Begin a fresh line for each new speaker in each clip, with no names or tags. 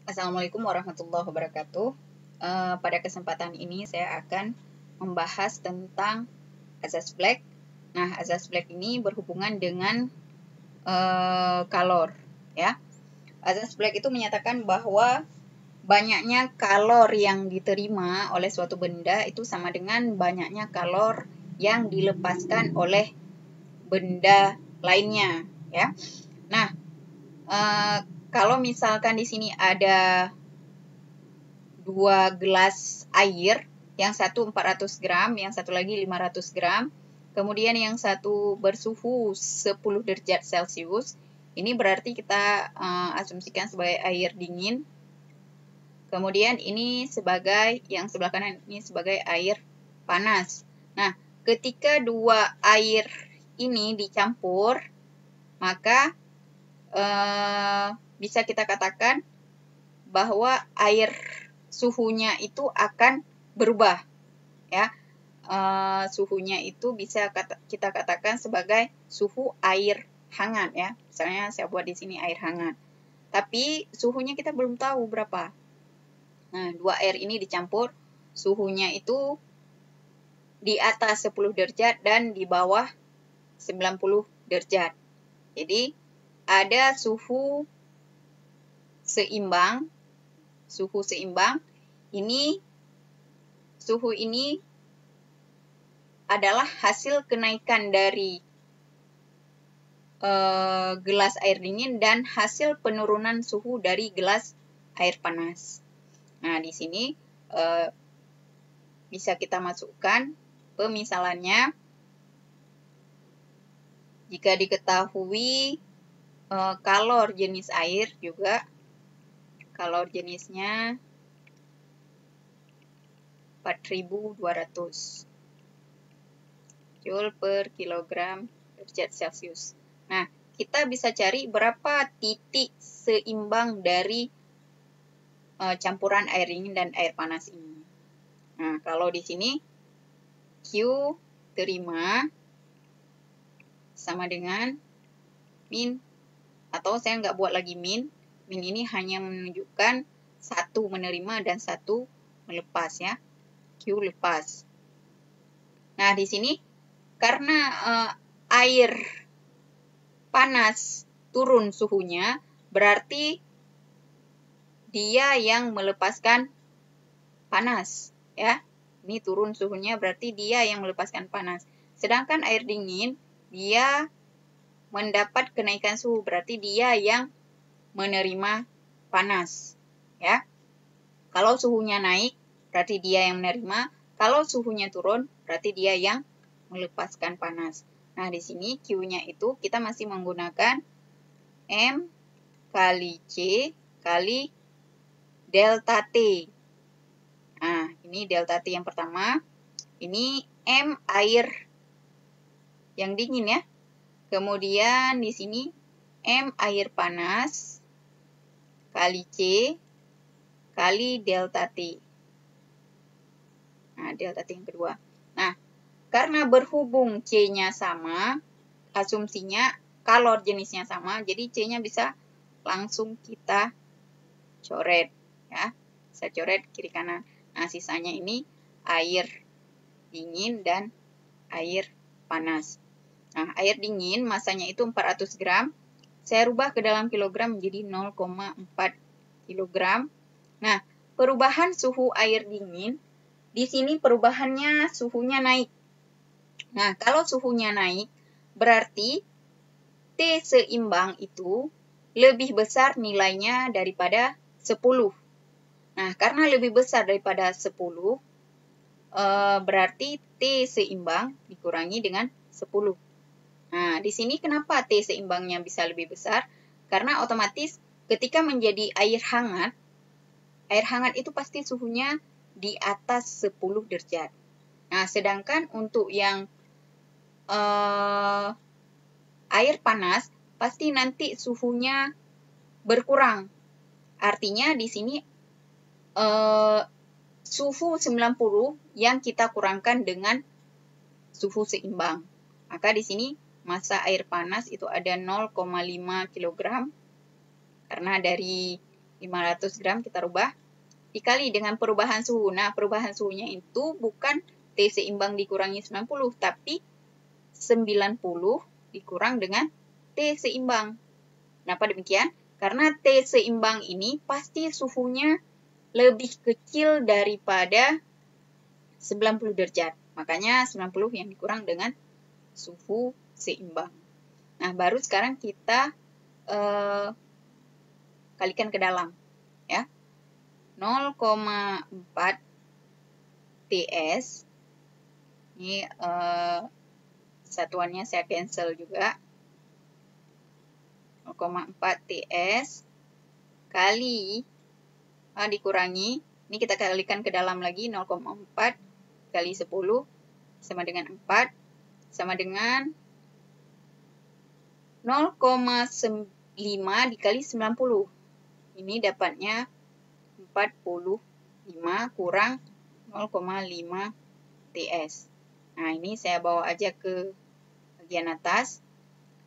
Assalamualaikum warahmatullahi wabarakatuh. Pada kesempatan ini saya akan membahas tentang azas Black. Nah, azas Black ini berhubungan dengan kalor, ya. Azas Black itu menyatakan bahwa banyaknya kalor yang diterima oleh suatu benda itu sama dengan banyaknya kalor yang dilepaskan oleh benda lainnya, ya. Nah, kalau misalkan di sini ada 2 gelas air, yang satu 400 gram, yang satu lagi 500 gram. Kemudian yang satu bersuhu 10 derajat Celcius. Ini berarti kita asumsikan sebagai air dingin. Kemudian ini sebagai, yang sebelah kanan ini sebagai air panas. Nah, ketika dua air ini dicampur, maka bisa kita katakan bahwa air suhunya itu akan berubah, ya. Suhunya itu bisa kita katakan sebagai suhu air hangat, ya. Misalnya saya buat di sini air hangat. Tapi suhunya kita belum tahu berapa. Nah, dua air ini dicampur, suhunya itu di atas 10 derajat dan di bawah 90 derajat. Jadi, ada suhu seimbang. Suhu ini adalah hasil kenaikan dari gelas air dingin dan hasil penurunan suhu dari gelas air panas. Nah, di sini bisa kita masukkan pemisalannya. Jika diketahui kalor jenis air juga, kalor jenisnya 4.200 Joule per kilogram derajat Celcius. Nah, kita bisa cari berapa titik seimbang dari campuran air dingin dan air panas ini. Nah, kalau di sini Q terima sama dengan min, atau saya nggak buat lagi min. Min ini hanya menunjukkan satu menerima dan satu melepas, ya. Q lepas. Nah, di sini karena air panas turun suhunya, berarti dia yang melepaskan panas, ya. Ini turun suhunya berarti dia yang melepaskan panas. Sedangkan air dingin, dia mendapat kenaikan suhu, berarti dia yang menerima panas, ya. Kalau suhunya naik, berarti dia yang menerima. Kalau suhunya turun, berarti dia yang melepaskan panas. Nah, di sini Q-nya itu kita masih menggunakan M kali C kali delta T. Nah, ini delta T yang pertama. Ini M air yang dingin, ya. Kemudian di sini M air panas kali C kali delta T. Nah, delta T yang kedua. Nah, karena berhubung C-nya sama, asumsinya kalor jenisnya sama, jadi C-nya bisa langsung kita coret, ya. Saya coret kiri kanan. Nah, sisanya ini air dingin dan air panas. Nah, air dingin masanya itu 400 gram. Saya rubah ke dalam kilogram menjadi 0,4 kilogram. Nah, perubahan suhu air dingin, di sini perubahannya suhunya naik. Nah, kalau suhunya naik, berarti T seimbang itu lebih besar nilainya daripada 10. Nah, karena lebih besar daripada 10, berarti T seimbang dikurangi dengan 10. Nah, di sini kenapa T seimbangnya bisa lebih besar? Karena otomatis ketika menjadi air hangat itu pasti suhunya di atas 10 derajat. Nah, sedangkan untuk yang air panas, pasti nanti suhunya berkurang. Artinya di sini suhu 90 yang kita kurangkan dengan suhu seimbang. Maka di sini massa air panas itu ada 0,5 kg. Karena dari 500 gram kita rubah. Dikali dengan perubahan suhu. Nah, perubahan suhunya itu bukan T seimbang dikurangi 90, tapi 90 dikurang dengan T seimbang. Kenapa demikian? Karena T seimbang ini pasti suhunya lebih kecil daripada 90 derajat. Makanya 90 yang dikurang dengan suhu seimbang. Nah, baru sekarang kita kalikan ke dalam. Ya. 0,4 TS. Ini satuannya saya cancel juga. 0,4 TS kali dikurangi. Ini kita kalikan ke dalam lagi. 0,4 kali 10 sama dengan 4. Sama dengan 0,5 dikali 90. Ini dapatnya 45 kurang 0,5 TS. Nah, ini saya bawa aja ke bagian atas.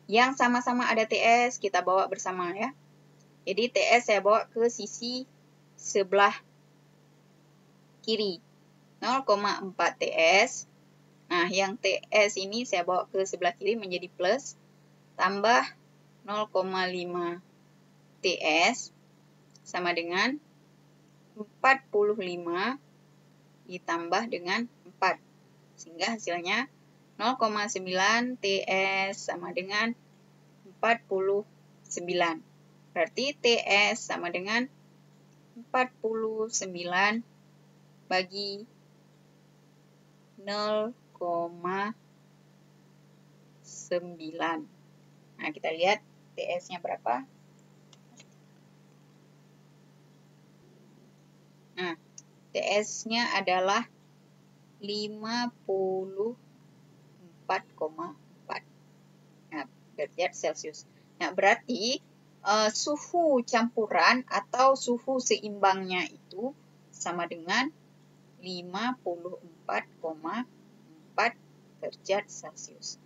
Yang sama-sama ada TS, kita bawa bersama ya. Jadi TS saya bawa ke sisi sebelah kiri. 0,4 TS. Nah, yang TS ini saya bawa ke sebelah kiri menjadi plus. Tambah 0,5 TS sama dengan 45 ditambah dengan 4. Sehingga hasilnya 0,9 TS sama dengan 49. Berarti TS sama dengan 49 bagi 0,9. Nah, kita lihat TS-nya berapa. Nah, TS-nya adalah 54,4 derajat Celcius. Nah, berarti suhu campuran atau suhu seimbangnya itu sama dengan 54,4 derajat Celcius.